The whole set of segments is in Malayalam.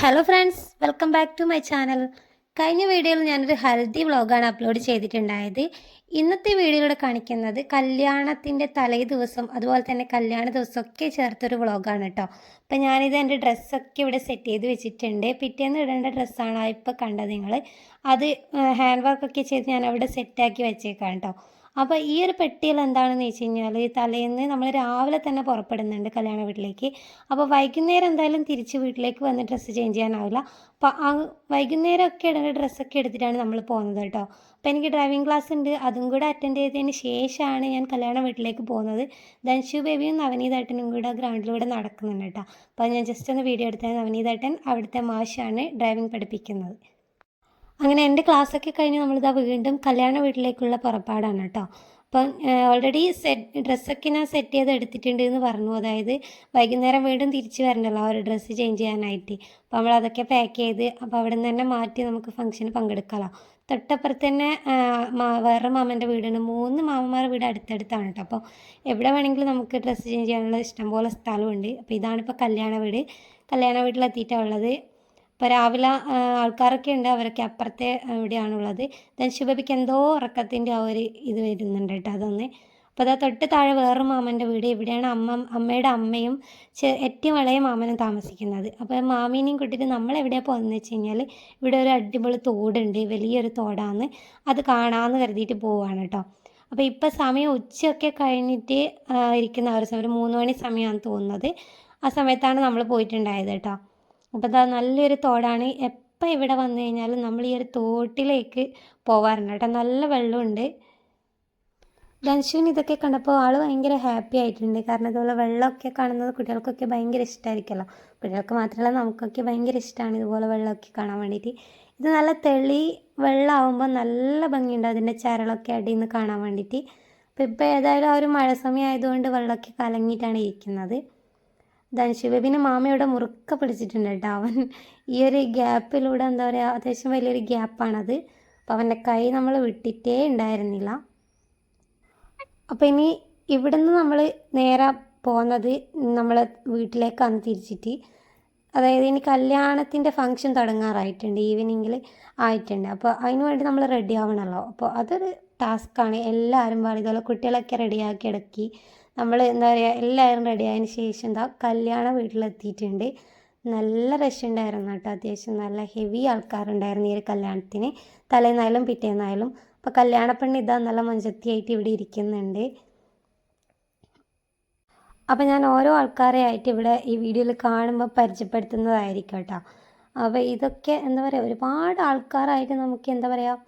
Hello friends, welcome back to my channel. കഴിഞ്ഞ വീഡിയോയിൽ ഞാനൊരു ഹെൽത്തി വ്ളോഗാണ് അപ്ലോഡ് ചെയ്തിട്ടുണ്ടായത്. ഇന്നത്തെ വീഡിയോയിലൂടെ കാണിക്കുന്നത് കല്യാണത്തിൻ്റെ തലേ ദിവസം അതുപോലെ തന്നെ കല്യാണ ദിവസമൊക്കെ ചേർത്തൊരു വ്ളോഗാണ് കേട്ടോ. അപ്പം ഞാനിത് എൻ്റെ ഡ്രസ്സൊക്കെ ഇവിടെ സെറ്റ് ചെയ്ത് വെച്ചിട്ടുണ്ട്. പിറ്റേന്ന് ഇടേണ്ട ഡ്രസ്സാണ് ഇപ്പോൾ കണ്ടത് നിങ്ങൾ. അത് ഹാൻഡ് വർക്കൊക്കെ ചെയ്ത് ഞാൻ അവിടെ സെറ്റാക്കി വെച്ചേക്കാം കേട്ടോ. അപ്പോൾ ഈ ഒരു പെട്ടിയിൽ എന്താണെന്ന് വെച്ച് കഴിഞ്ഞാൽ തലേന്ന് നമ്മൾ രാവിലെ തന്നെ പുറപ്പെടുന്നുണ്ട് കല്യാണ വീട്ടിലേക്ക്. അപ്പോൾ വൈകുന്നേരം എന്തായാലും തിരിച്ച് വീട്ടിലേക്ക് വന്ന് ഡ്രസ്സ് ചേഞ്ച് ചെയ്യാനാവില്ല. അപ്പോൾ ആ വൈകുന്നേരമൊക്കെ ഇടേണ്ട ഡ്രസ്സൊക്കെ എടുത്തിട്ടാണ് നമ്മൾ പോകുന്നത് കേട്ടോ. അപ്പോൾ എനിക്ക് ഡ്രൈവിംഗ് ക്ലാസ് ഉണ്ട്, അതും കൂടെ അറ്റൻഡ് ചെയ്തതിന് ശേഷമാണ് ഞാൻ കല്യാണ വീട്ടിലേക്ക് പോകുന്നത്. ധൻഷു ബേബിയും നവനീതേട്ടനും കൂടെ ഗ്രൗണ്ടിലൂടെ നടക്കുന്നുണ്ട് കേട്ടോ. അപ്പോൾ ഞാൻ ജസ്റ്റ് ഒന്ന് വീഡിയോ എടുത്തത്. നവനീതേട്ടൻ അവിടുത്തെ മാഷാണ് ഡ്രൈവിംഗ് പഠിപ്പിക്കുന്നത്. അങ്ങനെ എൻ്റെ ക്ലാസ്സൊക്കെ കഴിഞ്ഞ് നമ്മളിതാ വീണ്ടും കല്യാണ വീട്ടിലേക്കുള്ള പുറപ്പാടാണ് കേട്ടോ. അപ്പം ഓൾറെഡി ഡ്രസ്സൊക്കെ ഞാൻ സെറ്റ് ചെയ്ത് എടുത്തിട്ടുണ്ട് എന്ന് പറഞ്ഞു. അതായത് വൈകുന്നേരം വീണ്ടും തിരിച്ച് വരണ്ടല്ലോ ആ ഒരു ഡ്രസ്സ് ചേഞ്ച് ചെയ്യാനായിട്ട്. അപ്പോൾ നമ്മളതൊക്കെ പാക്ക് ചെയ്ത് അപ്പോൾ അവിടെ നിന്ന് തന്നെ മാറ്റി നമുക്ക് ഫംഗ്ഷന് പങ്കെടുക്കാമല്ലോ. തൊട്ടപ്പുറത്ത് തന്നെ വേറെ മാമൻ്റെ വീടുണ്ട്. 3 മാമന്മാരുടെ വീട് അടുത്തടുത്താണ് കേട്ടോ. അപ്പോൾ എവിടെ വേണമെങ്കിലും നമുക്ക് ഡ്രസ്സ് ചേഞ്ച് ചെയ്യാനുള്ള ഇഷ്ടംപോലെ സ്ഥലമുണ്ട്. അപ്പോൾ ഇതാണിപ്പോൾ കല്യാണ വീട്. കല്യാണ വീട്ടിലെത്തിയിട്ടാണ് ഉള്ളത്. ഇപ്പോൾ രാവിലെ ആൾക്കാരൊക്കെ ഉണ്ട്, അവരൊക്കെ അപ്പുറത്തെ ഇവിടെയാണുള്ളത്. ധൻഷുബേബിക്ക് എന്തോ ഉറക്കത്തിൻ്റെ ആ ഒരു ഇത് വരുന്നുണ്ട് കേട്ടോ അതൊന്ന്. അപ്പോൾ അതാ തൊട്ട് താഴെ വേറൊരു മാമൻ്റെ വീട്. ഇവിടെയാണ് അമ്മയുടെ അമ്മയും ഏറ്റവും ഇളയ മാമനും താമസിക്കുന്നത്. അപ്പോൾ മാമീനെയും കൂട്ടിയിട്ട് നമ്മളെവിടെയാണ് പോകുന്നതെന്ന് വെച്ച് കഴിഞ്ഞാൽ ഇവിടെ ഒരു അടിപൊളി തോടുണ്ട്, വലിയൊരു തോടാണ്. അത് കാണാമെന്ന് കരുതിയിട്ട് പോവുകയാണ് കേട്ടോ. അപ്പോൾ ഇപ്പോൾ സമയം ഉച്ചയൊക്കെ കഴിഞ്ഞിട്ട് ഇരിക്കുന്ന ആ ഒരു സമയം, ഒരു 3 മണി സമയമാണെന്ന് തോന്നുന്നത്. ആ സമയത്താണ് നമ്മൾ പോയിട്ടുണ്ടായത് കേട്ടോ. അപ്പോൾ അതാ നല്ലൊരു തോടാണ്. എപ്പോൾ ഇവിടെ വന്നു കഴിഞ്ഞാലും നമ്മൾ ഈ ഒരു തോട്ടിലേക്ക് പോവാറുണ്ട് കേട്ടോ. നല്ല വെള്ളമുണ്ട്. ധൻഷുവിന് ഇതൊക്കെ കണ്ടപ്പോൾ ആൾ ഭയങ്കര ഹാപ്പി ആയിട്ടുണ്ട്. കാരണം ഇതുപോലെ വെള്ളമൊക്കെ കാണുന്നത് കുട്ടികൾക്കൊക്കെ ഭയങ്കര ഇഷ്ടമായിരിക്കുമല്ലോ. കുട്ടികൾക്ക് മാത്രമല്ല നമുക്കൊക്കെ ഭയങ്കര ഇഷ്ടമാണ് ഇതുപോലെ വെള്ളമൊക്കെ കാണാൻ വേണ്ടിയിട്ട്. ഇത് നല്ല തെളി വെള്ളമാകുമ്പോൾ നല്ല ഭംഗിയുണ്ട് അതിൻ്റെ ചരളൊക്കെ അടിയിൽ നിന്ന് കാണാൻ വേണ്ടിയിട്ട്. അപ്പോൾ ഇപ്പോൾ ഏതായാലും ആ ഒരു മഴ സമയം ആയതുകൊണ്ട് വെള്ളമൊക്കെ കലങ്ങിയിട്ടാണ് ഇരിക്കുന്നത്. ധൻഷുബേബിനെ മാമയുടെ മുറുക്ക പിടിച്ചിട്ടുണ്ട് കേട്ടോ. അവൻ ഈ ഒരു ഗ്യാപ്പിലൂടെ എന്താ പറയുക, അത്യാവശ്യം വലിയൊരു ഗ്യാപ്പാണത്. അപ്പോൾ അവൻ്റെ കൈ നമ്മൾ വിട്ടിട്ടേ ഉണ്ടായിരുന്നില്ല. അപ്പോൾ ഇനി ഇവിടുന്ന് നമ്മൾ നേരെ പോകുന്നത് നമ്മളെ വീട്ടിലേക്കാണ് തിരിച്ചിട്ട്. അതായത് ഇനി കല്യാണത്തിൻ്റെ ഫംഗ്ഷൻ തുടങ്ങാറായിട്ടുണ്ട്, ഈവനിങ്ങിൽ ആയിട്ടുണ്ട്. അപ്പോൾ അതിന് വേണ്ടി നമ്മൾ റെഡി ആവണമല്ലോ. അപ്പോൾ അതൊരു ടാസ്ക്കാണ്. എല്ലാവരും പാടി ഇതുപോലെ കുട്ടികളൊക്കെ റെഡിയാക്കി ഇടക്കി നമ്മൾ എന്താ പറയുക എല്ലാവരും റെഡി ആയതിന് ശേഷം എന്താ കല്യാണ വീട്ടിലെത്തിയിട്ടുണ്ട്. നല്ല റഷ് ഉണ്ടായിരുന്നു കേട്ടോ. അത്യാവശ്യം നല്ല ഹെവി ആൾക്കാരുണ്ടായിരുന്നു ഈ ഒരു കല്യാണത്തിന്, തലേന്നായാലും പിറ്റേന്നായാലും. അപ്പോൾ കല്യാണപ്പെണ്ണ് ഇതാ നല്ല മഞ്ചത്തിയായിട്ട് ഇവിടെ ഇരിക്കുന്നുണ്ട്. അപ്പോൾ ഞാൻ ഓരോ ആൾക്കാരെ ആയിട്ട് ഇവിടെ ഈ വീഡിയോയിൽ കാണുമ്പോൾ പരിചയപ്പെടുത്തുന്നതായിരിക്കും കേട്ടോ. അപ്പോൾ ഇതൊക്കെ എന്താ പറയുക, ഒരുപാട് ആൾക്കാരായിട്ട് നമുക്ക് എന്താ പറയുക,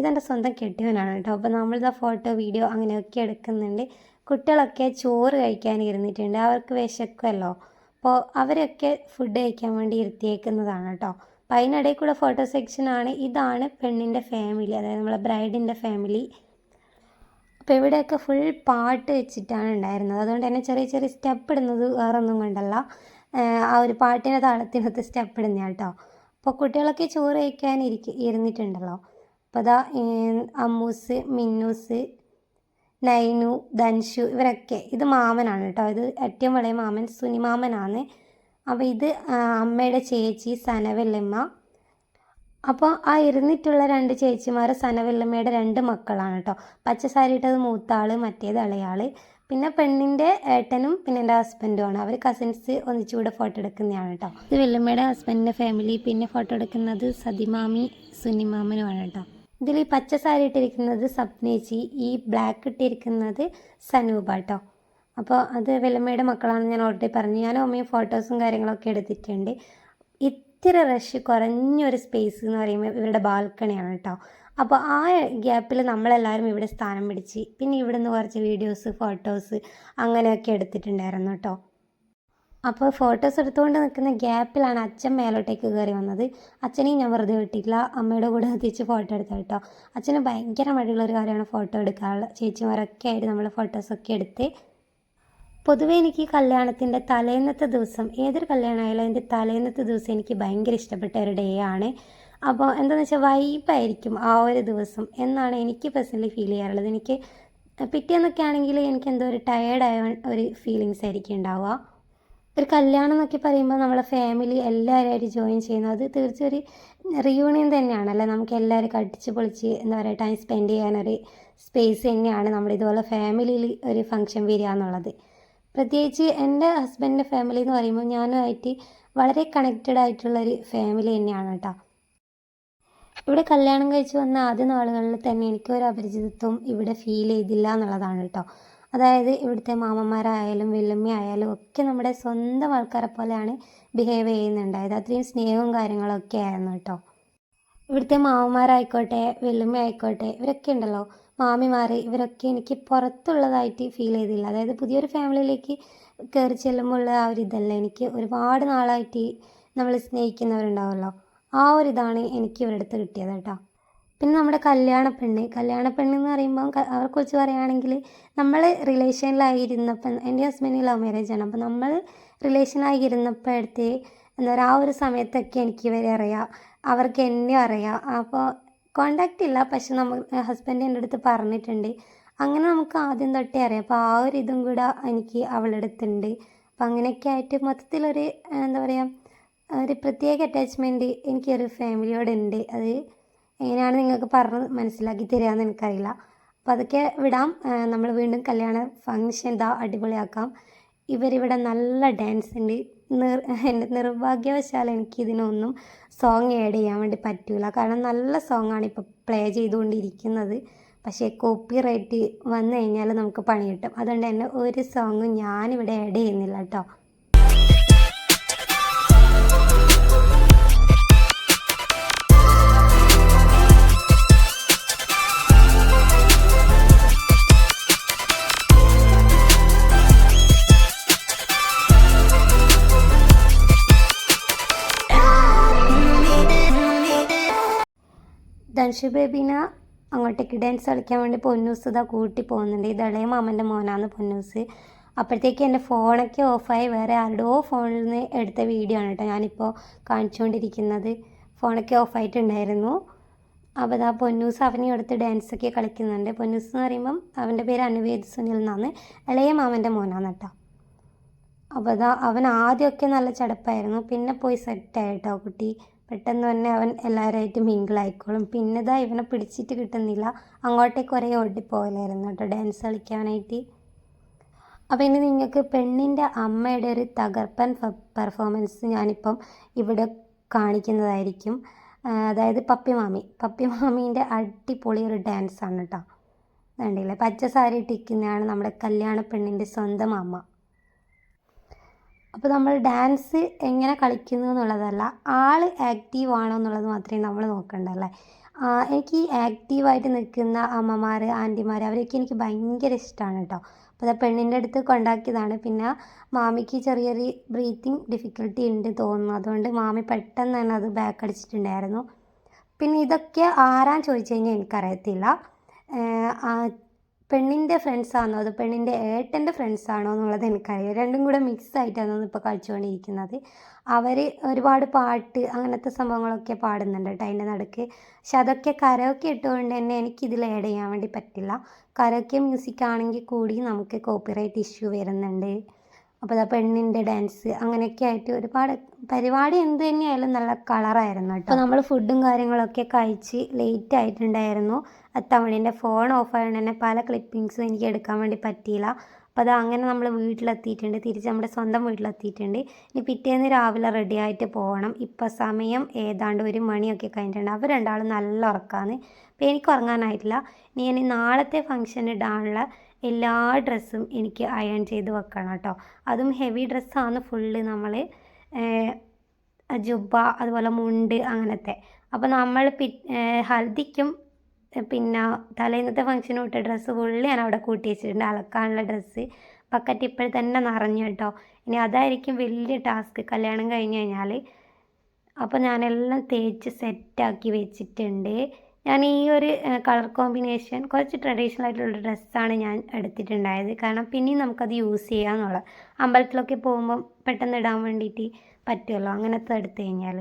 ഇതെൻ്റെ സ്വന്തം കെട്ടിയവനാണ് കേട്ടോ. അപ്പോൾ നമ്മളിതാ ഫോട്ടോ വീഡിയോ അങ്ങനെയൊക്കെ എടുക്കുന്നുണ്ട്. കുട്ടികളൊക്കെ ചോറ് കഴിക്കാൻ ഇരുന്നിട്ടുണ്ട്, അവർക്ക് വിശക്കുമല്ലോ. അപ്പോൾ അവരൊക്കെ ഫുഡ് കഴിക്കാൻ വേണ്ടി ഇരുത്തിയേക്കുന്നതാണ് കേട്ടോ. അപ്പോൾ അതിനിടയിൽ കൂടെ ഫോട്ടോ സെക്ഷനാണ്. ഇതാണ് പെണ്ണിൻ്റെ ഫാമിലി, അതായത് നമ്മളെ ബ്രൈഡിൻ്റെ ഫാമിലി. അപ്പോൾ ഇവിടെയൊക്കെ ഫുൾ പാട്ട് വെച്ചിട്ടാണ് ഉണ്ടായിരുന്നത്. അതുകൊണ്ട് തന്നെ ചെറിയ ചെറിയ സ്റ്റെപ്പ് ഇടുന്നത് വേറൊന്നും കൊണ്ടല്ല, ആ ഒരു പാട്ടിൻ്റെ താളത്തിനകത്ത് സ്റ്റെപ്പ് ഇടുന്ന കേട്ടോ. അപ്പോൾ കുട്ടികളൊക്കെ ചോറ് കഴിക്കാൻ ഇരുന്നിട്ടുണ്ടല്ലോ. അപ്പോൾ അതാ അമ്മൂസ്, മിന്നൂസ്, നൈനു, ധൻഷു ഇവരൊക്കെ, ഇത് മാമനാണ് കേട്ടോ. ഇത് ഏറ്റവും വലിയ മാമൻ സുനിമാമനാണ്. അപ്പോൾ ഇത് അമ്മയുടെ ചേച്ചി സനവല്ലമ്മ. അപ്പോൾ ആ ഇരുന്നിട്ടുള്ള 2 ചേച്ചിമാർ സനവല്ലമ്മയുടെ 2 മക്കളാണ് കേട്ടോ. പച്ച സാരി ഇട്ടത് മൂത്താൾ, മറ്റേത് ഇളയാൾ. പിന്നെ പെണ്ണിൻ്റെ ഏട്ടനും പിന്നെ എൻ്റെ ഹസ്ബൻഡുമാണ്. അവർ കസിൻസ് ഒന്നിച്ചുകൂടെ ഫോട്ടോ എടുക്കുന്നതാണ് കേട്ടോ. ഇത് വല്ലമ്മയുടെ ഹസ്ബൻഡിൻ്റെ ഫാമിലി. പിന്നെ ഫോട്ടോ എടുക്കുന്നത് സതിമാമി സുനിമാമനുമാണ് കേട്ടോ. ഇതിൽ ഈ പച്ച സാരി ഇട്ടിരിക്കുന്നത് സപ്നേച്ചി, ഈ ബ്ലാക്ക് ഇട്ടിരിക്കുന്നത് സനൂപ കേട്ടോ. അപ്പോൾ അത് വല്ലമ്മയുടെ മക്കളാണെന്ന് ഞാൻ ഓൾറെഡി പറഞ്ഞു. ഞാൻ അമ്മയും ഫോട്ടോസും കാര്യങ്ങളൊക്കെ എടുത്തിട്ടുണ്ട്. ഇത്തിരി റഷ് കുറഞ്ഞൊരു സ്പേസ് എന്ന് പറയുമ്പോൾ ഇവരുടെ ബാൽക്കണിയാണ് കേട്ടോ. അപ്പോൾ ആ ഗ്യാപ്പിൽ നമ്മളെല്ലാവരും ഇവിടെ സ്ഥാനം പിടിച്ച് പിന്നെ ഇവിടുന്ന് കുറച്ച് വീഡിയോസ് ഫോട്ടോസ് അങ്ങനെയൊക്കെ എടുത്തിട്ടുണ്ടായിരുന്നു കേട്ടോ. അപ്പോൾ ഫോട്ടോസ് എടുത്തുകൊണ്ട് നിൽക്കുന്ന ഗ്യാപ്പിലാണ് അച്ഛൻ മേലോട്ടേക്ക് കയറി വന്നത്. അച്ഛനെയും ഞാൻ വെറുതെ വിട്ടില്ല, അമ്മയുടെ കൂടെ തിരിച്ച് ഫോട്ടോ എടുത്ത കേട്ടോ. അച്ഛന് ഭയങ്കര മടിയുള്ളൊരു കാര്യമാണ് ഫോട്ടോ എടുക്കാനുള്ള. ചേച്ചിമാരൊക്കെ ആയിട്ട് നമ്മൾ ഫോട്ടോസൊക്കെ എടുത്ത്. പൊതുവേ എനിക്ക് കല്യാണത്തിൻ്റെ തലേന്നത്തെ ദിവസം, ഏതൊരു കല്യാണമായാലും അതിൻ്റെ തലേന്നത്തെ ദിവസം എനിക്ക് ഭയങ്കര ഇഷ്ടപ്പെട്ട ഒരു ഡേ ആണ്. അപ്പോൾ എന്താണെന്ന് വെച്ചാൽ വൈബായിരിക്കും ആ ഒരു ദിവസം എന്നാണ് എനിക്ക് പേഴ്സണലി ഫീൽ ചെയ്യാറുള്ളത്. എനിക്ക് പിറ്റേന്നൊക്കെ ആണെങ്കിൽ എനിക്ക് എന്തോ ഒരു ടയേർഡായ ഒരു ഫീലിങ്സ് ആയിരിക്കും ഉണ്ടാവുക. ഒരു കല്യാണം എന്നൊക്കെ പറയുമ്പോൾ നമ്മളെ ഫാമിലി എല്ലാവരുമായിട്ട് ജോയിൻ ചെയ്യുന്നത് അത് തീർച്ചയായും ഒരു റിയൂണിയൻ തന്നെയാണല്ലേ. നമുക്ക് എല്ലാവരും കടിച്ച് പൊളിച്ച് എന്താ പറയുക ടൈം സ്പെൻഡ് ചെയ്യാനൊരു സ്പേസ് തന്നെയാണ് നമ്മുടെ ഇതുപോലെ ഫാമിലിയിൽ ഒരു ഫംഗ്ഷൻ വരിക എന്നുള്ളത്. പ്രത്യേകിച്ച് എൻ്റെ ഹസ്ബൻഡിൻ്റെ ഫാമിലി എന്ന് പറയുമ്പോൾ ഞാനുമായിട്ട് വളരെ കണക്റ്റഡ് ആയിട്ടുള്ളൊരു ഫാമിലി തന്നെയാണ് കേട്ടോ. ഇവിടെ കല്യാണം കഴിച്ച് വന്ന ആദ്യ നാളുകളിൽ തന്നെ എനിക്കൊരു അപരിചിതത്വം ഇവിടെ ഫീൽ ചെയ്തില്ല എന്നുള്ളതാണ് കേട്ടോ. അതായത് ഇവിടുത്തെ മാമന്മാരായാലും വല്യമ്മയായാലും ഒക്കെ നമ്മുടെ സ്വന്തം ആൾക്കാരെ പോലെയാണ് ബിഹേവ് ചെയ്യുന്നുണ്ടായത്. അത്രയും സ്നേഹവും കാര്യങ്ങളൊക്കെ ആയിരുന്നു കേട്ടോ. ഇവിടുത്തെ മാമന്മാരായിക്കോട്ടെ വല്യമ്മയായിക്കോട്ടെ ഇവരൊക്കെ ഉണ്ടല്ലോ, മാമിമാർ, ഇവരൊക്കെ എനിക്ക് പുറത്തുള്ളതായിട്ട് ഫീൽ ചെയ്തില്ല. അതായത് പുതിയൊരു ഫാമിലിയിലേക്ക് കയറി ചെല്ലുമ്പോൾ ഉള്ള ആ ഒരു ഇതല്ല, എനിക്ക് ഒരുപാട് നാളായിട്ട് നമ്മൾ സ്നേഹിക്കുന്നവരുണ്ടാവുമല്ലോ, ആ ഒരു ഇതാണ് എനിക്ക് ഇവരുടെ അടുത്ത് കിട്ടിയത് കേട്ടോ. പിന്നെ നമ്മുടെ കല്യാണപ്പെണ്ണ് എന്ന് പറയുമ്പോൾ അവരെക്കുറിച്ച് പറയുകയാണെങ്കിൽ നമ്മൾ റിലേഷനിലായിരുന്നപ്പം എൻ്റെ ഹസ്ബൻഡ് ലവ് മാരേജാണ്. അപ്പോൾ നമ്മൾ റിലേഷനായി ഇരുന്നപ്പോഴത്തെ എന്താ പറയുക ആ ഒരു സമയത്തൊക്കെ എനിക്ക് ഇവരെ അറിയാം, അവർക്ക് എന്നെ അറിയാം. അപ്പോൾ കോണ്ടാക്റ്റ് ഇല്ല, പക്ഷെ ഹസ്ബൻഡ് എൻ്റെ അടുത്ത് പറഞ്ഞിട്ടുണ്ട്. അങ്ങനെ നമുക്ക് ആദ്യം തൊട്ടേ അറിയാം. അപ്പോൾ ആ ഒരു ഇതും കൂടെ എനിക്ക് അവളുടെ അടുത്തുണ്ട്. അപ്പം അങ്ങനെയൊക്കെ ആയിട്ട് മൊത്തത്തിലൊരു എന്താ പറയുക ഒരു പ്രത്യേക അറ്റാച്ച്മെൻറ്റ് എനിക്കൊരു ഫാമിലിയോടുണ്ട്. അത് എങ്ങനെയാണ് നിങ്ങൾക്ക് പറഞ്ഞ് മനസ്സിലാക്കി തരികയെന്ന് എനിക്കറിയില്ല. അപ്പോൾ അതൊക്കെ വിടാം. നമ്മൾ വീണ്ടും കല്യാണ ഫംഗ്ഷൻ ഇതാ അടിപൊളിയാക്കാം. ഇവരിവിടെ നല്ല ഡാൻസ് ഉണ്ട്. എൻ്റെ നിർഭാഗ്യവശാൽ എനിക്കിതിനൊന്നും സോങ് ആഡ് ചെയ്യാൻ വേണ്ടി പറ്റില്ല. കാരണം നല്ല സോങ്ങാണ് ഇപ്പോൾ പ്ലേ ചെയ്തുകൊണ്ടിരിക്കുന്നത്. പക്ഷേ കോപ്പിറൈറ്റ് വന്നു കഴിഞ്ഞാൽ നമുക്ക് പണി കിട്ടും. അതുകൊണ്ട് തന്നെ ഒരു സോങ്ങും ഞാനിവിടെ ആഡ് ചെയ്യുന്നില്ല കേട്ടോ. ധൻഷു ബേബീനെ അങ്ങോട്ടേക്ക് ഡാൻസ് കളിക്കാൻ വേണ്ടി പൊന്നൂസ് ഇതാ കൂട്ടി പോകുന്നുണ്ട്. ഇത് ഇളയ മാമൻ്റെ മോനാണ് പൊന്നൂസ്. അപ്പോഴത്തേക്ക് എൻ്റെ ഫോണൊക്കെ ഓഫായി വേറെ ആരുടെയോ ഫോണിൽ നിന്ന് എടുത്ത വീഡിയോ ആണ് കേട്ടോ ഞാനിപ്പോൾ കാണിച്ചുകൊണ്ടിരിക്കുന്നത്. ഫോണൊക്കെ ഓഫായിട്ടുണ്ടായിരുന്നു. അപ്പോൾ ഇതാ പൊന്നൂസ് അവനെ എടുത്ത് ഡാൻസൊക്കെ കളിക്കുന്നുണ്ട്. പൊന്നൂസ് എന്ന് പറയുമ്പം അവൻ്റെ പേര് അനുവേദ് സുനിൽ എന്നാണ്, ഇളയ മാമൻ്റെ മോനാണ് കേട്ടോ. അപ്പോൾ ഇതാ അവൻ ആദ്യമൊക്കെ നല്ല ചടപ്പായിരുന്നു, പിന്നെ പോയി സെറ്റായി കേട്ടോ കുട്ടി. പെട്ടെന്ന് തന്നെ അവൻ എല്ലാവരുമായിട്ട് മിങ്കിളായിക്കോളും. പിന്നെ ഇതാ ഇവനെ പിടിച്ചിട്ട് കിട്ടുന്നില്ല, അങ്ങോട്ടേക്ക് കുറേ ഓടിപ്പോകലായിരുന്നു കേട്ടോ ഡാൻസ് കളിക്കാനായിട്ട്. അപ്പോൾ ഇനി നിങ്ങൾക്ക് പെണ്ണിൻ്റെ അമ്മയുടെ ഒരു തകർപ്പൻ പെർഫോമൻസ് ഞാനിപ്പം ഇവിടെ കാണിക്കുന്നതായിരിക്കും. അതായത് പപ്പിമാമീൻ്റെ അടിപൊളി ഒരു ഡാൻസാണ് കേട്ടോ. കണ്ടില്ലേ, പച്ച സാരി ഇട്ടിരിക്കുന്നതാണ് നമ്മുടെ കല്യാണ പെണ്ണിൻ്റെ സ്വന്തം അമ്മ. അപ്പോൾ നമ്മൾ ഡാൻസ് എങ്ങനെ കളിക്കുന്നു എന്നുള്ളതല്ല, ആൾ ആക്റ്റീവ് ആണോ എന്നുള്ളത് മാത്രമേ നമ്മൾ നോക്കണ്ടല്ലേ. എനിക്ക് ഈ ആക്റ്റീവായിട്ട് നിൽക്കുന്ന അമ്മമാർ, ആൻറ്റിമാർ അവരൊക്കെ എനിക്ക് ഭയങ്കര ഇഷ്ടമാണ് കേട്ടോ. അപ്പോൾ അത് പെണ്ണിൻ്റെ അടുത്ത് കൊണ്ടാക്കിയതാണ്. പിന്നെ മാമിക്ക് ചെറിയൊരു ബ്രീത്തിങ് ഡിഫിക്കൽട്ടി ഉണ്ട് തോന്നുന്നു, അതുകൊണ്ട് മാമി പെട്ടെന്ന് തന്നെ അത് ബാക്ക് അടിച്ചിട്ടുണ്ടായിരുന്നു. പിന്നെ ഇതൊക്കെ ആരാൻ ചോദിച്ചു കഴിഞ്ഞാൽ എനിക്കറിയത്തില്ല. പെണ്ണിൻ്റെ ഫ്രണ്ട്സാണോ അതോ പെണ്ണിൻ്റെ ഏട്ടൻ്റെ ഫ്രണ്ട്സാണോ എന്നുള്ളത് എനിക്കറിയാം. രണ്ടും കൂടെ മിക്സ് ആയിട്ടാണ് ഇപ്പോൾ കളിച്ചുകൊണ്ടിരിക്കുന്നത്. അവർ ഒരുപാട് പാട്ട് അങ്ങനത്തെ സംഭവങ്ങളൊക്കെ പാടുന്നുണ്ട് കേട്ടോ അതിൻ്റെ നടുക്ക്. പക്ഷെ അതൊക്കെ കരോക്കെ ഇട്ടുകൊണ്ട് തന്നെ എനിക്കിതിൽ ആഡ് ചെയ്യാൻ വേണ്ടി പറ്റില്ല. കരോക്കെ മ്യൂസിക് ആണെങ്കിൽ കൂടി നമുക്ക് കോപ്പിറൈറ്റ് ഇഷ്യൂ വരുന്നുണ്ട്. അപ്പോൾ അതാ പെണ്ണിൻ്റെ ഡാൻസ് അങ്ങനെയൊക്കെ ആയിട്ട് ഒരുപാട് പരിപാടി എന്ത് തന്നെയായാലും നല്ല കളറായിരുന്നു കേട്ടോ. അപ്പോൾ നമ്മൾ ഫുഡും കാര്യങ്ങളൊക്കെ കഴിച്ച് ലേറ്റ് ആയിട്ടുണ്ടായിരുന്നു. തവണേൻ്റെ ഫോൺ ഓഫ് ആയതുകൊണ്ട് തന്നെ പല ക്ലിപ്പിങ്സും എനിക്ക് എടുക്കാൻ വേണ്ടി പറ്റിയില്ല. അപ്പോൾ അത് അങ്ങനെ നമ്മൾ വീട്ടിലെത്തിയിട്ടുണ്ട്, തിരിച്ച് നമ്മുടെ സ്വന്തം വീട്ടിലെത്തിയിട്ടുണ്ട്. ഇനി പിറ്റേന്ന് രാവിലെ റെഡി ആയിട്ട് പോകണം. ഇപ്പോൾ സമയം ഏതാണ്ട് 1 മണിയൊക്കെ കഴിഞ്ഞിട്ടുണ്ട്. അവർ രണ്ടാളും നല്ല ഉറക്കമാണ്. അപ്പോൾ എനിക്ക് ഉറങ്ങാനായിട്ടില്ല. ഇനി നാളത്തെ ഫംഗ്ഷൻ ഇടാനുള്ള എല്ലാ ഡ്രസ്സും എനിക്ക് അയൺ ചെയ്ത് വെക്കണം കേട്ടോ. അതും ഹെവി ഡ്രസ്സാണ് ഫുള്ള്, നമ്മൾ ജുബ്ബ അതുപോലെ മുണ്ട് അങ്ങനത്തെ. അപ്പോൾ നമ്മൾ ഹൽദിക്കും പിന്നെ തലേന്നത്തെ ഫംഗ്ഷനും ഇട്ട ഡ്രസ്സ് ഫുള്ള് ഞാൻ അവിടെ കൂട്ടി വെച്ചിട്ടുണ്ട്. അലക്കാനുള്ള ഡ്രസ്സ് ബക്കറ്റ് ഇപ്പോഴും തന്നെ നിറഞ്ഞു കേട്ടോ. ഇനി അതായിരിക്കും വലിയ ടാസ്ക് കല്യാണം കഴിഞ്ഞ് കഴിഞ്ഞാൽ. അപ്പോൾ ഞാനെല്ലാം തേച്ച് സെറ്റാക്കി വെച്ചിട്ടുണ്ട്. ഞാൻ ഈ ഒരു കളർ കോമ്പിനേഷൻ കുറച്ച് ട്രഡീഷണൽ ആയിട്ടുള്ള ഡ്രസ്സാണ് ഞാൻ എടുത്തിട്ടുണ്ടായത്. കാരണം പിന്നെയും നമുക്കത് യൂസ് ചെയ്യാമെന്നുള്ളത്, അമ്പലത്തിലൊക്കെ പോകുമ്പം പെട്ടെന്ന് ഇടാൻ വേണ്ടിയിട്ട് പറ്റുമല്ലോ അങ്ങനത്തെ എടുത്തു കഴിഞ്ഞാൽ.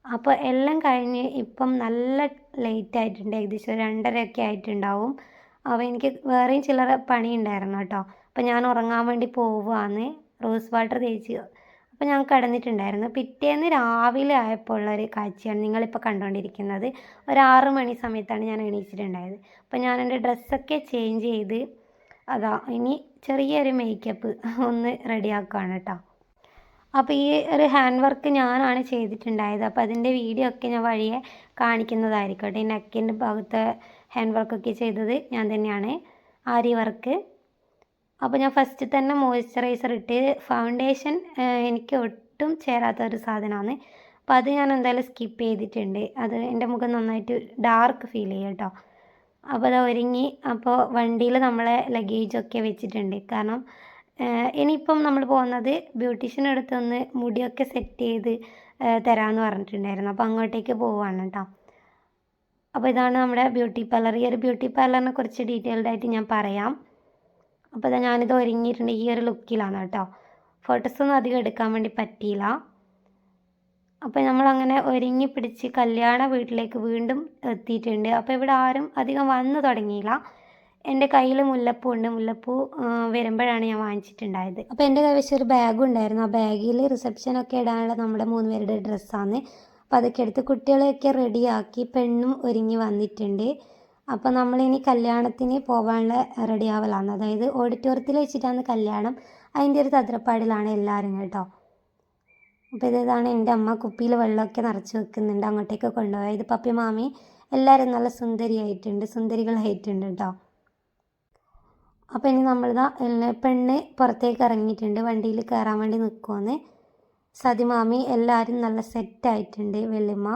അപ്പോൾ എല്ലാം കഴിഞ്ഞ് ഇപ്പം നല്ല ലേറ്റ് ആയിട്ടുണ്ട്, ഏകദേശം 2:30 ആയിട്ടുണ്ടാവും. അപ്പോൾ എനിക്ക് വേറെയും ചില്ലറ പണി ഉണ്ടായിരുന്നു കേട്ടോ. അപ്പോൾ ഞാൻ ഉറങ്ങാൻ വേണ്ടി പോവുകയാണ്. റോസ് വാട്ടർ തേച്ച് അപ്പോൾ ഞാൻ കിടന്നിട്ടുണ്ടായിരുന്നു. പിറ്റേന്ന് രാവിലെ ആയപ്പോൾ ഉള്ളൊരു കാഴ്ചയാണ് നിങ്ങളിപ്പോൾ കണ്ടുകൊണ്ടിരിക്കുന്നത്. ഒരു 6 മണി സമയത്താണ് ഞാൻ എണീച്ചിട്ടുണ്ടായത്. അപ്പോൾ ഞാൻ എൻ്റെ ഡ്രസ്സൊക്കെ ചേഞ്ച് ചെയ്ത് അതാ ഇനി ചെറിയൊരു മേക്കപ്പ് ഒന്ന് റെഡിയാക്കുകയാണ് കേട്ടോ. അപ്പോൾ ഈ ഒരു ഹാൻഡ് വർക്ക് ഞാനാണ് ചെയ്തിട്ടുണ്ടായത്. അപ്പോൾ അതിൻ്റെ വീഡിയോ ഒക്കെ ഞാൻ വഴിയെ കാണിക്കുന്നതായിരിക്കും. ഈ നെക്കിൻ്റെ ഭാഗത്തെ ഹാൻഡ് വർക്കൊക്കെ ചെയ്തത് ഞാൻ തന്നെയാണ്. ആരി വർക്ക്. അപ്പോൾ ഞാൻ ഫസ്റ്റ് തന്നെ മോയ്സ്ചറൈസർ ഇട്ട് ഫൗണ്ടേഷൻ എനിക്ക് ഒട്ടും ചേരാത്ത ഒരു സാധനമാണ്. അപ്പോൾ അത് ഞാൻ എന്തായാലും സ്കിപ്പ് ചെയ്തിട്ടുണ്ട്. അത് എൻ്റെ മുഖം നന്നായിട്ട് ഡാർക്ക് ഫീൽ ചെയ്യും കേട്ടോ. അപ്പോൾ അത് ഒരുങ്ങി അപ്പോൾ വണ്ടിയിൽ നമ്മളെ ലഗേജൊക്കെ വെച്ചിട്ടുണ്ട്. കാരണം ഇനിയിപ്പം നമ്മൾ പോകുന്നത് ബ്യൂട്ടീഷ്യൻ അടുത്തൊന്ന് മുടിയൊക്കെ സെറ്റ് ചെയ്ത് തരാമെന്ന് പറഞ്ഞിട്ടുണ്ടായിരുന്നു. അപ്പോൾ അങ്ങോട്ടേക്ക് പോവുകയാണ് കേട്ടോ. അപ്പോൾ ഇതാണ് നമ്മുടെ ബ്യൂട്ടി പാർലർ. ഈ ഒരു ബ്യൂട്ടി പാർലറിനെ കുറിച്ച് ഡീറ്റെയിൽഡ് ആയിട്ട് ഞാൻ പറയാം. അപ്പോൾ ഇതാ ഞാനിത് ഒരുങ്ങിയിട്ടുണ്ട്. ഈ ഒരു ലുക്കിലാണ് കേട്ടോ. ഫോട്ടോസൊന്നും അധികം എടുക്കാൻ വേണ്ടി പറ്റിയില്ല. അപ്പോൾ നമ്മളങ്ങനെ ഒരുങ്ങി പിടിച്ച് കല്യാണ വീട്ടിലേക്ക് വീണ്ടും എത്തിയിട്ടുണ്ട്. അപ്പോൾ ഇവിടെ ആരും അധികം വന്നു തുടങ്ങിയില്ല. എൻ്റെ കയ്യിൽ മുല്ലപ്പൂ ഉണ്ട്. മുല്ലപ്പൂ വരുമ്പോഴാണ് ഞാൻ വാങ്ങിച്ചിട്ടുണ്ടായത്. അപ്പോൾ എൻ്റെ കൈവശം ഒരു ബാഗും ഉണ്ടായിരുന്നു. ആ ബാഗിൽ റിസപ്ഷനൊക്കെ ഇടാനുള്ള നമ്മുടെ 3 പേരുടെ ഡ്രസ്സാണ്. അപ്പോൾ അതൊക്കെ എടുത്ത് കുട്ടികളെയൊക്കെ റെഡിയാക്കി പെണ്ണും ഒരുങ്ങി വന്നിട്ടുണ്ട്. അപ്പോൾ നമ്മളിനി കല്യാണത്തിന് പോകാനുള്ള റെഡിയാവലാണ്. അതായത് ഓഡിറ്റോറിയത്തിൽ വെച്ചിട്ടാണ് കല്യാണം. അതിൻ്റെ ഒരു തത്രപ്പാടിലാണ് എല്ലാവരും കേട്ടോ. അപ്പോൾ ഇതാണ് എൻ്റെ അമ്മ കുപ്പിയിൽ വെള്ളമൊക്കെ നിറച്ച് വെക്കുന്നുണ്ട്. അങ്ങോട്ടേക്ക് കൊണ്ടുപോയി. ഇത് പപ്പി മാമി എല്ലാവരും നല്ല സുന്ദരികളായിട്ടുണ്ട് കേട്ടോ. അപ്പോൾ ഇനി നമ്മളിതാ പെണ്ണ് പുറത്തേക്ക് ഇറങ്ങിയിട്ടുണ്ട്. വണ്ടിയിൽ കയറാൻ വേണ്ടി നിൽക്കുമെന്ന്. സതിമാമി എല്ലാവരും നല്ല സെറ്റായിട്ടുണ്ട്. വെള്ളിമ്മ,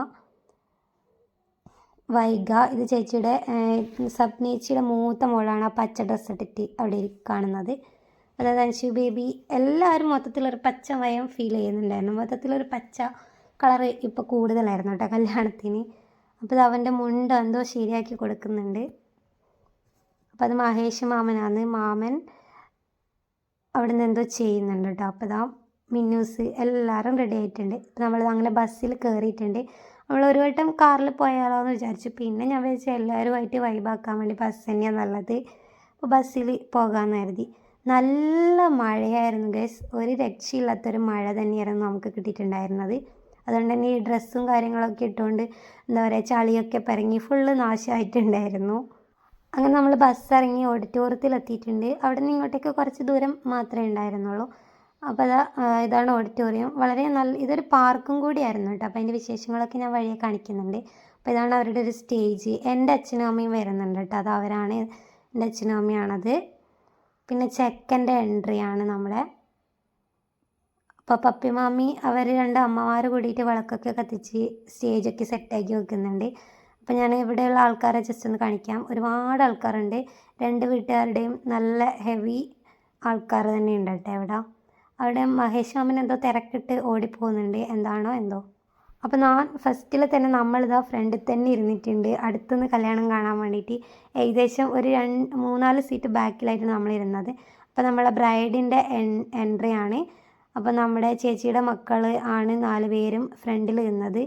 വൈഗ, ഇത് ചേച്ചിയുടെ സപ്നേച്ചിയുടെ മൂത്ത മോളാണ്. ആ പച്ച ഡ്രസ്സ് ഇട്ടിട്ട് അവിടെ കാണുന്നത്. അതായത് അൻഷു ബേബി. എല്ലാവരും മൊത്തത്തിലൊരു പച്ച മയം ഫീൽ ചെയ്യുന്നുണ്ടായിരുന്നു. മൊത്തത്തിലൊരു പച്ച കളറ് ഇപ്പോൾ കൂടുതലായിരുന്നു കേട്ടോ കല്യാണത്തിന്. അപ്പോൾ ഇത് അവൻ്റെ മുണ്ട് എന്തോ ശരിയാക്കി കൊടുക്കുന്നുണ്ട്. അപ്പോൾ അത് മഹേഷ് മാമനാണ്. മാമൻ അവിടെ നിന്ന് എന്തോ ചെയ്യുന്നുണ്ട് കേട്ടോ. അപ്പോൾ ഇതാ മിന്നൂസ് എല്ലാവരും റെഡി ആയിട്ടുണ്ട്. ഇപ്പോൾ നമ്മൾ അങ്ങനെ ബസ്സിൽ കയറിയിട്ടുണ്ട്. നമ്മൾ ഒരു വട്ടം കാറിൽ പോയാലോ എന്ന് വിചാരിച്ചു. പിന്നെ ഞാൻ വിചാരിച്ചു എല്ലാവരുമായിട്ട് വൈബാക്കാൻ വേണ്ടി ബസ് തന്നെയാണ് നല്ലത്. അപ്പോൾ ബസ്സിൽ പോകാമെന്ന് കരുതി. നല്ല മഴയായിരുന്നു ഗൈസ്. ഒരു രക്ഷയില്ലാത്തൊരു മഴ തന്നെയായിരുന്നു നമുക്ക് കിട്ടിയിട്ടുണ്ടായിരുന്നത്. അതുകൊണ്ട് തന്നെ ഈ ഡ്രസ്സും കാര്യങ്ങളൊക്കെ ഇട്ടുകൊണ്ട് എന്താ പറയുക ചളിയൊക്കെ പിറങ്ങി ഫുള്ള് നാശമായിട്ടുണ്ടായിരുന്നു. അങ്ങനെ നമ്മൾ ബസ് ഇറങ്ങി ഓഡിറ്റോറിയത്തിൽ എത്തിയിട്ടുണ്ട്. അവിടെ നിന്ന് ഇങ്ങോട്ടേക്ക് കുറച്ച് ദൂരം മാത്രമേ ഉണ്ടായിരുന്നുള്ളൂ. അപ്പോൾ ഇതാണ് ഓഡിറ്റോറിയം. വളരെ ഇതൊരു പാർക്കും കൂടിയായിരുന്നു കേട്ടോ. അപ്പോൾ അതിൻ്റെ വിശേഷങ്ങളൊക്കെ ഞാൻ വഴിയെ കാണിക്കുന്നുണ്ട്. അപ്പോൾ ഇതാണ് അവരുടെ ഒരു സ്റ്റേജ്. എൻ്റെ അച്ഛനും അമ്മയും വരുന്നുണ്ട് കേട്ടോ. അത് അവരാണ്, എൻ്റെ അച്ഛനും അമ്മയാണത്. പിന്നെ ചെക്കൻ്റെ എൻട്രിയാണ് നമ്മളെ. അപ്പോൾ പപ്പി മാമി അവർ 2 അമ്മമാർ കൂടിയിട്ട് വിളക്കൊക്കെ കത്തിച്ച് സ്റ്റേജൊക്കെ സെറ്റാക്കി വെക്കുന്നുണ്ട്. അപ്പോൾ ഞാൻ ഇവിടെയുള്ള ആൾക്കാരെ ജസ്റ്റ് ഒന്ന് കാണിക്കാം. ഒരുപാട് ആൾക്കാരുണ്ട്. 2 വീട്ടുകാരുടെയും നല്ല ഹെവി ആൾക്കാർ തന്നെ ഉണ്ട് കേട്ടോ. അവിടെ മഹേഷ് മാമൻ എന്തോ തിരക്കിട്ട് ഓടിപ്പോകുന്നുണ്ട്. എന്താണോ എന്തോ. അപ്പോൾ ഞാൻ ഫസ്റ്റിൽ തന്നെ നമ്മളിതാ ഫ്രണ്ടിൽ തന്നെ ഇരുന്നിട്ടുണ്ട്. അടുത്തുനിന്ന് കല്യാണം കാണാൻ വേണ്ടിയിട്ട്. ഏകദേശം ഒരു 3-4 സീറ്റ് ബാക്കിലായിട്ട് നമ്മളിരുന്നത്. അപ്പോൾ നമ്മളെ ബ്രൈഡിൻ്റെ എൻട്രി ആണ്. അപ്പോൾ നമ്മുടെ ചേച്ചിയുടെ മക്കൾ ആണ് 4 പേരും ഫ്രണ്ടിൽ നിന്നത്.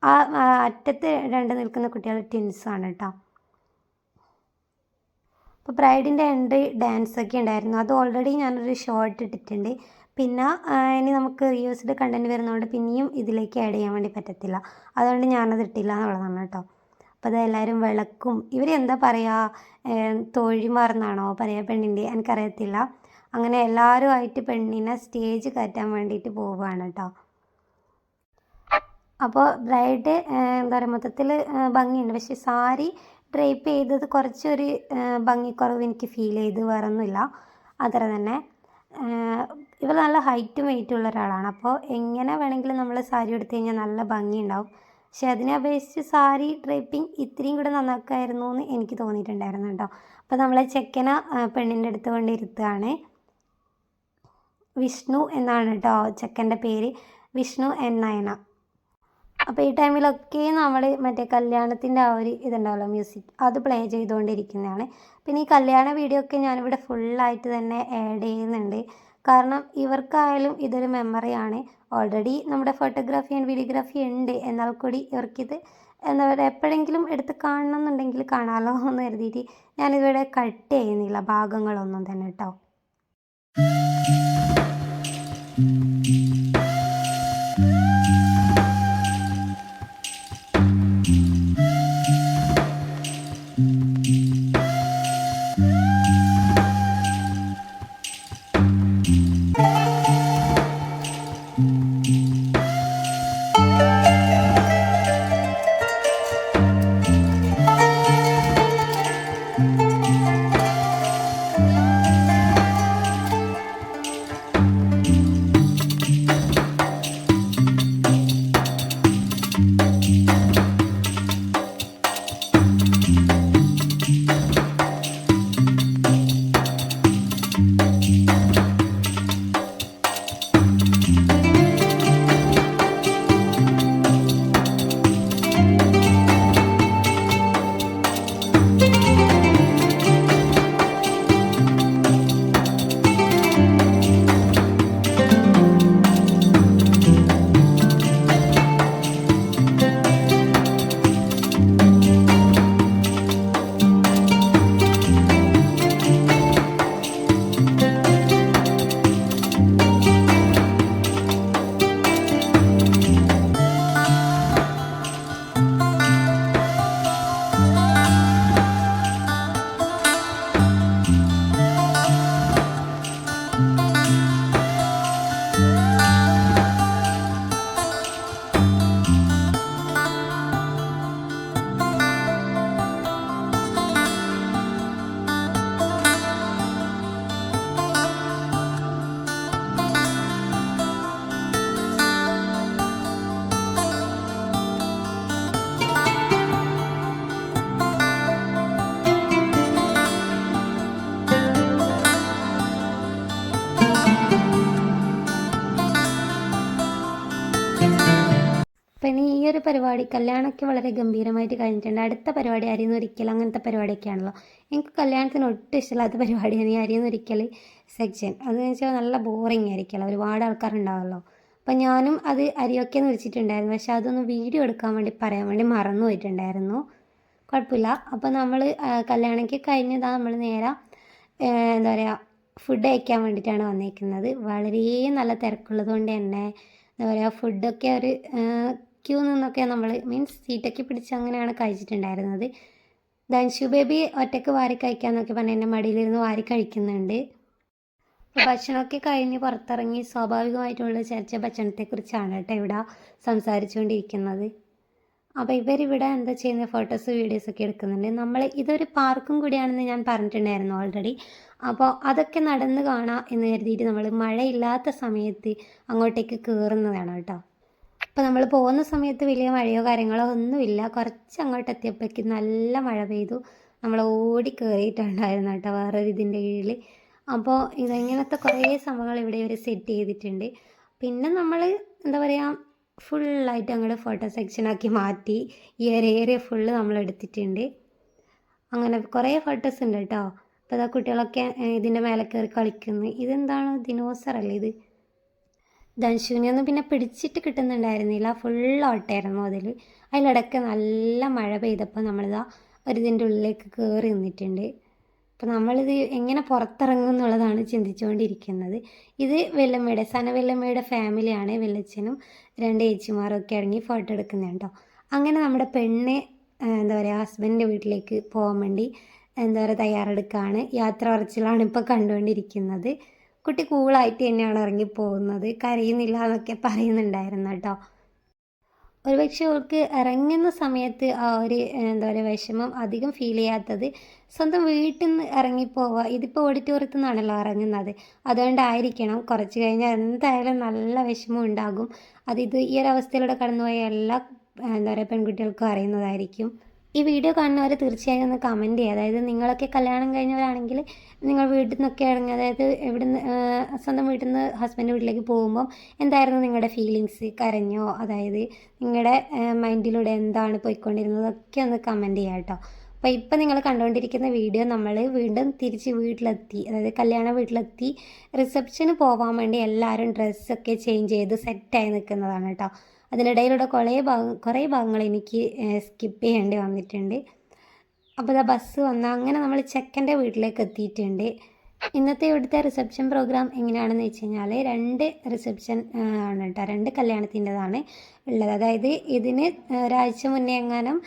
ആ അറ്റത്ത് 2 നിൽക്കുന്ന കുട്ടികൾ ട്വിൻസാണ് കേട്ടോ. അപ്പോൾ ബ്രൈഡിൻ്റെ എൻട്രി ഡാൻസൊക്കെ ഉണ്ടായിരുന്നു. അത് ഓൾറെഡി ഞാനൊരു ഷോർട്ട് ഇട്ടിട്ടുണ്ട്. പിന്നെ ഇനി നമുക്ക് റീയൂസ്ഡ് കണ്ടൻറ്റ് വരുന്നതുകൊണ്ട് പിന്നെയും ഇതിലേക്ക് ആഡ് ചെയ്യാൻ വേണ്ടി പറ്റത്തില്ല. അതുകൊണ്ട് ഞാനത് ഇട്ടില്ല എന്നുള്ളതാണ് കേട്ടോ. അപ്പോൾ അതെല്ലാവരും വിളക്കും ഇവരെന്താ പറയുക തോഴിമാർന്നാണോ പറയുക പെണ്ണിൻ്റെ എനിക്കറിയത്തില്ല. അങ്ങനെ എല്ലാവരുമായിട്ട് പെണ്ണിനെ സ്റ്റേജ് കയറ്റാൻ വേണ്ടിയിട്ട് പോവുകയാണ് കേട്ടോ. അപ്പോൾ ബ്രൈഡ് എന്താ പറയുക മൊത്തത്തിൽ ഭംഗിയുണ്ട്. പക്ഷേ സാരി ഡ്രൈപ്പ് ചെയ്തത് കുറച്ചൊരു ഭംഗിക്കുറവ് എനിക്ക് ഫീൽ ചെയ്ത്. വേറൊന്നുമില്ല, അത്ര തന്നെ. ഇവർ നല്ല ഹൈറ്റും വെയിറ്റും ഉള്ള ഒരാളാണ്. അപ്പോൾ എങ്ങനെ വേണമെങ്കിലും നമ്മൾ സാരി എടുത്തു കഴിഞ്ഞാൽ നല്ല ഭംഗി ഉണ്ടാവും. പക്ഷേ അതിനെ അപേക്ഷിച്ച് സാരി ഡ്രൈപ്പിംഗ് ഇത്രയും കൂടെ നന്നാക്കായിരുന്നു എന്ന് എനിക്ക് തോന്നിയിട്ടുണ്ടായിരുന്നു കേട്ടോ. അപ്പോൾ നമ്മളെ ചെക്കനെ പെണ്ണിൻ്റെ അടുത്ത് കൊണ്ട് ഇരുത്തുകയാണ്. വിഷ്ണു എന്നാണ് കേട്ടോ ചെക്കൻ്റെ പേര്. വിഷ്ണു എൻ നയന. അപ്പോൾ ഈ ടൈമിലൊക്കെ നമ്മൾ മറ്റേ കല്യാണത്തിൻ്റെ ആ ഒരു ഇതുണ്ടാവുമല്ലോ മ്യൂസിക്, അത് പ്ലേ ചെയ്തുകൊണ്ടിരിക്കുന്നതാണ്. പിന്നെ ഈ കല്യാണ വീഡിയോ ഒക്കെ ഞാനിവിടെ ഫുള്ളായിട്ട് തന്നെ ആഡ് ചെയ്യുന്നുണ്ട്. കാരണം ഇവർക്കായാലും ഇതൊരു മെമ്മറിയാണ്. ഓൾറെഡി നമ്മുടെ ഫോട്ടോഗ്രാഫി ആൻഡ് വീഡിയോഗ്രാഫി ഉണ്ട്. എന്നാൽ കൂടി ഇവർക്കിത് എന്താ പറയുക എപ്പോഴെങ്കിലും എടുത്ത് കാണണം എന്നുണ്ടെങ്കിൽ കാണാമല്ലോ എന്ന് കരുതിയിട്ട് ഞാനിതിവിടെ കട്ട് ചെയ്യുന്നില്ല ഭാഗങ്ങളൊന്നും തന്നെ കേട്ടോ. ഇനി ഈ ഒരു പരിപാടി കല്യാണമൊക്കെ വളരെ ഗംഭീരമായിട്ട് കഴിഞ്ഞിട്ടുണ്ട്. അടുത്ത പരിപാടി അരിയൊന്നൊരിക്കൽ അങ്ങനത്തെ പരിപാടിയൊക്കെയാണല്ലോ. എനിക്ക് കല്യാണത്തിന് ഒട്ടും ഇഷ്ടമില്ലാത്ത പരിപാടിയാണ് ഈ അരിയൊന്നൊരിക്കൽ സെക്ഷൻ. അതെന്ന് വെച്ചാൽ നല്ല ബോറിങ് ആയിരിക്കുമല്ലോ, ഒരുപാട് ആൾക്കാരുണ്ടാവുമല്ലോ. അപ്പം ഞാനും അത് അരിയൊക്കെ വെച്ചിട്ടുണ്ടായിരുന്നു, പക്ഷെ അതൊന്ന് വീഡിയോ എടുക്കാൻ വേണ്ടി പറയാൻ വേണ്ടി മറന്നു പോയിട്ടുണ്ടായിരുന്നു. കുഴപ്പമില്ല. അപ്പോൾ നമ്മൾ കല്യാണമൊക്കെ കഴിഞ്ഞതാ നമ്മൾ നേരെ എന്താ പറയുക ഫുഡ് കഴിക്കാൻ വേണ്ടിയിട്ടാണ് വന്നേക്കുന്നത്. വളരെ നല്ല തിരക്കുള്ളത് കൊണ്ട് തന്നെ എന്താ പറയുക ഫുഡൊക്കെ ഒരു ക്യൂ നിന്നൊക്കെ നമ്മൾ മീൻസ് സീറ്റൊക്കെ പിടിച്ച് അങ്ങനെയാണ് കഴിച്ചിട്ടുണ്ടായിരുന്നത്. ദൻഷു ബേബി ഒറ്റയ്ക്ക് വാരി കഴിക്കാമെന്നൊക്കെ പറഞ്ഞ് എൻ്റെ മടിയിലിരുന്ന് വാരി കഴിക്കുന്നുണ്ട്. ഭക്ഷണമൊക്കെ കഴിഞ്ഞ് പുറത്തിറങ്ങി സ്വാഭാവികമായിട്ടുള്ള ചർച്ച ഭക്ഷണത്തെക്കുറിച്ചാണ് കേട്ടോ ഇവിടെ സംസാരിച്ചുകൊണ്ടിരിക്കുന്നത്. അപ്പോൾ ഇവരിവിടെ എന്താ ചെയ്യുന്നത്, ഫോട്ടോസ് വീഡിയോസൊക്കെ എടുക്കുന്നുണ്ട്. ഇതൊരു പാർക്കും കൂടിയാണെന്ന് ഞാൻ പറഞ്ഞിട്ടുണ്ടായിരുന്നു ഓൾറെഡി. അപ്പോൾ അതൊക്കെ നടന്ന് കാണാം എന്ന് കരുതിയിട്ട് നമ്മൾ മഴയില്ലാത്ത സമയത്ത് അങ്ങോട്ടേക്ക് കയറുന്നതാണ് കേട്ടോ. അപ്പോൾ നമ്മൾ പോകുന്ന സമയത്ത് വലിയ മഴയോ കാര്യങ്ങളോ ഒന്നുമില്ല. കുറച്ച് അങ്ങോട്ട് എത്തിയപ്പോഴേക്ക് നല്ല മഴ പെയ്തു. നമ്മൾ ഓടി കയറിയിട്ടുണ്ടായിരുന്നു കേട്ടോ വേറൊരു ഇതിൻ്റെ കീഴിൽ. അപ്പോൾ ഇങ്ങനത്തെ കുറേ സംഭവങ്ങൾ ഇവിടെ ഒരു സെറ്റ് ചെയ്തിട്ടുണ്ട്. പിന്നെ നമ്മൾ എന്താ പറയുക ഫുള്ളായിട്ട് അങ്ങോട്ട് ഫോട്ടോ സെക്ഷനാക്കി മാറ്റി ഈ ഏരിയ ഫുള്ള് നമ്മൾ എടുത്തിട്ടുണ്ട്. അങ്ങനെ കുറേ ഫോട്ടോസ് ഉണ്ട് കേട്ടോ. അപ്പോൾ അതാ കുട്ടികളൊക്കെ ഇതിൻ്റെ മേലെ കയറി കളിക്കുന്നു. ഇതെന്താണ് ദിനോസറല്ലേ ഇത്? ധനുഷുവിനെയൊന്നും പിന്നെ പിടിച്ചിട്ട് കിട്ടുന്നുണ്ടായിരുന്നില്ല, ഫുൾ ഓട്ടായിരുന്നു അതിലിടയ്ക്ക് നല്ല മഴ പെയ്തപ്പോൾ നമ്മളിതാ ഒരു ഇതിൻ്റെ ഉള്ളിലേക്ക് കയറി നിന്നിട്ടുണ്ട്. അപ്പോൾ നമ്മളിത് എങ്ങനെ പുറത്തിറങ്ങും എന്നുള്ളതാണ് ചിന്തിച്ചുകൊണ്ടിരിക്കുന്നത്. ഇത് വെല്ലമ്മയുടെ സനവെല്ലമ്മയുടെ ഫാമിലിയാണ്, വെല്ലച്ചനും 2 ചേച്ചിമാരും ഒക്കെ അടങ്ങി ഫോട്ടോ എടുക്കുന്നത് കേട്ടോ. അങ്ങനെ നമ്മുടെ പെണ്ണ് എന്താ പറയുക ഹസ്ബൻഡിൻ്റെ വീട്ടിലേക്ക് പോകാൻ വേണ്ടി എന്താ പറയുക തയ്യാറെടുക്കുകയാണ്. യാത്ര പറച്ചിലാണ് ഇപ്പോൾ കണ്ടുകൊണ്ടിരിക്കുന്നത്. കുട്ടി കൂളായിട്ട് തന്നെയാണ് ഇറങ്ങിപ്പോകുന്നത്, കരയുന്നില്ല എന്നൊക്കെ പറയുന്നുണ്ടായിരുന്നു കേട്ടോ. ഒരുപക്ഷെ അവൾക്ക് ഇറങ്ങുന്ന സമയത്ത് ആ ഒരു എന്താ പറയുക വിഷമം അധികം ഫീൽ ചെയ്യാത്തത് സ്വന്തം വീട്ടിൽ നിന്ന് ഇറങ്ങിപ്പോവുക. ഇതിപ്പോൾ ഓഡിറ്റോറിയത്തിൽ നിന്നാണല്ലോ ഇറങ്ങുന്നത്, അതുകൊണ്ടായിരിക്കണം. കുറച്ച് കഴിഞ്ഞാൽ എന്തായാലും നല്ല വിഷമം ഉണ്ടാകും. ഇത് ഈ ഒരു അവസ്ഥയിലൂടെ കടന്നുപോയ എല്ലാ എന്താ പറയുക പെൺകുട്ടികൾക്കും അറിയുന്നതായിരിക്കും. ഈ വീഡിയോ കാണുന്നവർ തീർച്ചയായും ഒന്ന് കമൻറ്റ് ചെയ്യുക. അതായത് നിങ്ങളൊക്കെ കല്യാണം കഴിഞ്ഞവരാണെങ്കിൽ നിങ്ങൾ വീട്ടിൽ നിന്നൊക്കെ ഇറങ്ങി, അതായത് ഇവിടുന്ന് സ്വന്തം വീട്ടിൽ നിന്ന് ഹസ്ബൻഡ് വീട്ടിലേക്ക് പോകുമ്പോൾ എന്തായിരുന്നു നിങ്ങളുടെ ഫീലിങ്സ്? കരഞ്ഞോ? അതായത് നിങ്ങളുടെ മൈൻഡിലൂടെ എന്താണ് പോയിക്കൊണ്ടിരുന്നത് ഒക്കെ ഒന്ന് കമൻറ്റ് ചെയ്യാം കേട്ടോ. അപ്പോൾ ഇപ്പം നിങ്ങൾ കണ്ടുകൊണ്ടിരിക്കുന്ന വീഡിയോ നമ്മൾ വീണ്ടും തിരിച്ച് വീട്ടിലെത്തി, അതായത് കല്യാണ വീട്ടിലെത്തി റിസപ്ഷന് പോകാൻ വേണ്ടി എല്ലാവരും ഡ്രസ്സൊക്കെ ചേഞ്ച് ചെയ്ത് സെറ്റായി നിൽക്കുന്നതാണ് കേട്ടോ. അതിനിടയിലൂടെ കുറേ ഭാഗങ്ങൾ എനിക്ക് സ്കിപ്പ് ചെയ്യേണ്ടി വന്നിട്ടുണ്ട്. അപ്പോൾ ഇതാ ബസ് വന്നാൽ അങ്ങനെ നമ്മൾ ചെക്കൻ്റെ വീട്ടിലേക്ക് എത്തിയിട്ടുണ്ട്. ഇന്നത്തെ ഇവിടുത്തെ റിസപ്ഷൻ പ്രോഗ്രാം എങ്ങനെയാണെന്ന് വെച്ച് കഴിഞ്ഞാൽ 2 റിസപ്ഷൻ ആണ് കേട്ടോ, 2 കല്യാണത്തിൻ്റെതാണ് ഉള്ളത്. അതായത് ഇതിന് ഒരാഴ്ച മുന്നേ എങ്ങാനും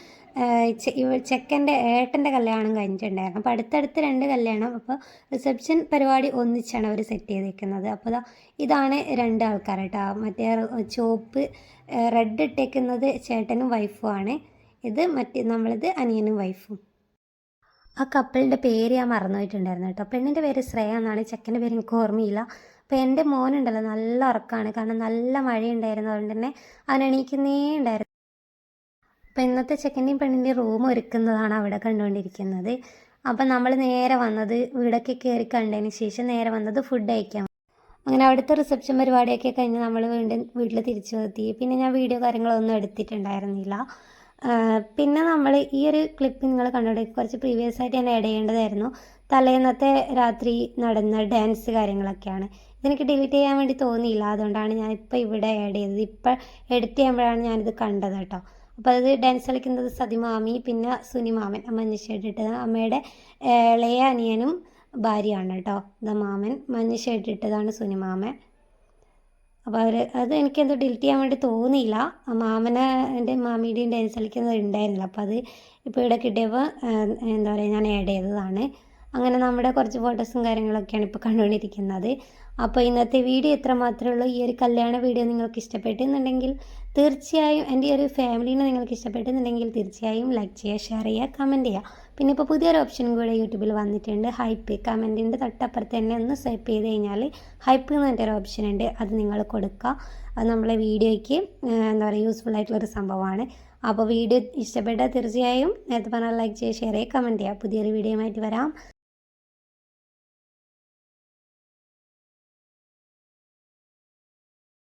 ചെക്കൻ്റെ ഏട്ടൻ്റെ കല്യാണം കഴിഞ്ഞിട്ടുണ്ടായിരുന്നു. അപ്പോൾ അടുത്തടുത്ത് 2 കല്യാണം. അപ്പോൾ റിസപ്ഷൻ പരിപാടി ഒന്നിച്ചാണ് അവർ സെറ്റ് ചെയ്തേക്കുന്നത്. അപ്പോൾ ഇതാണ് 2 ആൾക്കാർ കേട്ടോ. മറ്റേ ചുവപ്പ് റെഡ് ഇട്ടേക്കുന്നത് ചേട്ടനും വൈഫുമാണ്. നമ്മളിത് അനിയനും വൈഫും. ആ കപ്പിളിൻ്റെ പേര് ഞാൻ മറന്നുപോയിട്ടുണ്ടായിരുന്നു കേട്ടോ. പെണ്ണിൻ്റെ പേര് ശ്രേയ എന്നാണ്, ചെക്കൻ്റെ പേര് എനിക്ക് ഓർമ്മയില്ല. അപ്പോൾ എൻ്റെ മോനുണ്ടല്ലോ നല്ല ഉറക്കമാണ്, കാരണം നല്ല മഴയുണ്ടായിരുന്നു, അതുകൊണ്ട് തന്നെ അവൻ എണീക്കുന്നേ ഉണ്ടായിരുന്നു. അപ്പോൾ ഇന്നത്തെ ചെക്കൻ്റെയും പെണ്ണിൻ്റെയും റൂം ഒരുക്കുന്നതാണ് അവിടെ കണ്ടുകൊണ്ടിരിക്കുന്നത്. അപ്പം നമ്മൾ നേരെ വന്നത് വീടൊക്കെ കയറി കണ്ടതിന് ശേഷം നേരെ വന്നത് ഫുഡ് കഴിക്കാൻ. അങ്ങനെ അവിടുത്തെ റിസപ്ഷൻ പരിപാടിയൊക്കെ കഴിഞ്ഞ് നമ്മൾ വീട്ടിൽ തിരിച്ചു എത്തി. പിന്നെ ഞാൻ വീഡിയോ കാര്യങ്ങളൊന്നും എടുത്തിട്ടുണ്ടായിരുന്നില്ല. പിന്നെ നമ്മൾ ഈ ഒരു ക്ലിപ്പ് നിങ്ങൾ കണ്ടോടെ കുറച്ച് പ്രീവിയസ് ആയിട്ട് ഞാൻ ആഡ് ചെയ്യേണ്ടതായിരുന്നു. തലേന്നത്തെ രാത്രി നടന്ന ഡാൻസ് കാര്യങ്ങളൊക്കെയാണ്. ഇതെനിക്ക് ഡിലീറ്റ് ചെയ്യാൻ വേണ്ടി തോന്നിയില്ല, അതുകൊണ്ടാണ് ഞാനിപ്പോൾ ഇവിടെ ആഡ് ചെയ്തത്. ഇപ്പം എഡിറ്റ് ചെയ്യുമ്പോഴാണ് ഞാനിത് കണ്ടത് കേട്ടോ. അപ്പോൾ അത് ഡാൻസ് കളിക്കുന്നത് സതിമാമി, പിന്നെ സുനിമാമൻ മഞ്ഞ ഷർട്ട് ഇട്ടത് അമ്മയുടെ ഇളയ അനിയനും ഭാര്യയാണ് കേട്ടോ. മാമൻ മഞ്ഞ ഷർട്ട് ഇട്ടതാണ് സുനിമാമൻ. അപ്പോൾ അത് എനിക്കെന്തോ ഡിലീറ്റ് ചെയ്യാൻ വേണ്ടി തോന്നിയില്ല. മാമനെ എൻ്റെ മാമിയുടെയും ഡാൻസ് കളിക്കുന്നത് ഉണ്ടായിരുന്നില്ല, അപ്പോൾ അത് ഇപ്പോൾ ഇവിടെ കിട്ടിയപ്പോൾ എന്താ പറയുക ഞാൻ ആഡ് ചെയ്തതാണ്. അങ്ങനെ നമ്മുടെ കുറച്ച് ഫോട്ടോസും കാര്യങ്ങളൊക്കെയാണ് ഇപ്പോൾ കണ്ടുകൊണ്ടിരിക്കുന്നത്. അപ്പോൾ ഇന്നത്തെ വീഡിയോ ഇത്ര മാത്രമേ ഉള്ളൂ. ഈ ഒരു കല്യാണ വീഡിയോ നിങ്ങൾക്ക് ഇഷ്ടപ്പെട്ടെന്നുണ്ടെങ്കിൽ തീർച്ചയായും എൻ്റെ ഈ ഒരു ഫാമിലീനെ നിങ്ങൾക്ക് ഇഷ്ടപ്പെട്ടെന്നുണ്ടെങ്കിൽ തീർച്ചയായും ലൈക്ക് ചെയ്യുക, ഷെയർ ചെയ്യുക, കമൻറ്റ് ചെയ്യുക. പിന്നെ ഇപ്പോൾ പുതിയൊരു ഓപ്ഷനും കൂടെ യൂട്യൂബിൽ വന്നിട്ടുണ്ട്, ഹൈപ്പ്. കമൻറ്റിൻ്റെ തൊട്ടപ്പുറത്ത് തന്നെ ഒന്ന് സ്വൈപ്പ് ചെയ്ത് കഴിഞ്ഞാൽ ഹൈപ്പ് എന്ന് പറഞ്ഞൊരു ഓപ്ഷൻ ഉണ്ട്, അത് നിങ്ങൾ കൊടുക്കുക. അത് നമ്മളെ വീഡിയോയ്ക്ക് എന്താ പറയുക യൂസ്ഫുൾ ആയിട്ടുള്ളൊരു സംഭവമാണ്. അപ്പോൾ വീഡിയോ ഇഷ്ടപ്പെട്ടാൽ തീർച്ചയായും നേരത്തെ പറഞ്ഞാൽ ലൈക്ക് ചെയ്യുക, ഷെയർ ചെയ്യുക, കമൻറ്റ് ചെയ്യുക. പുതിയൊരു വീഡിയോയുമായിട്ട് വരാം.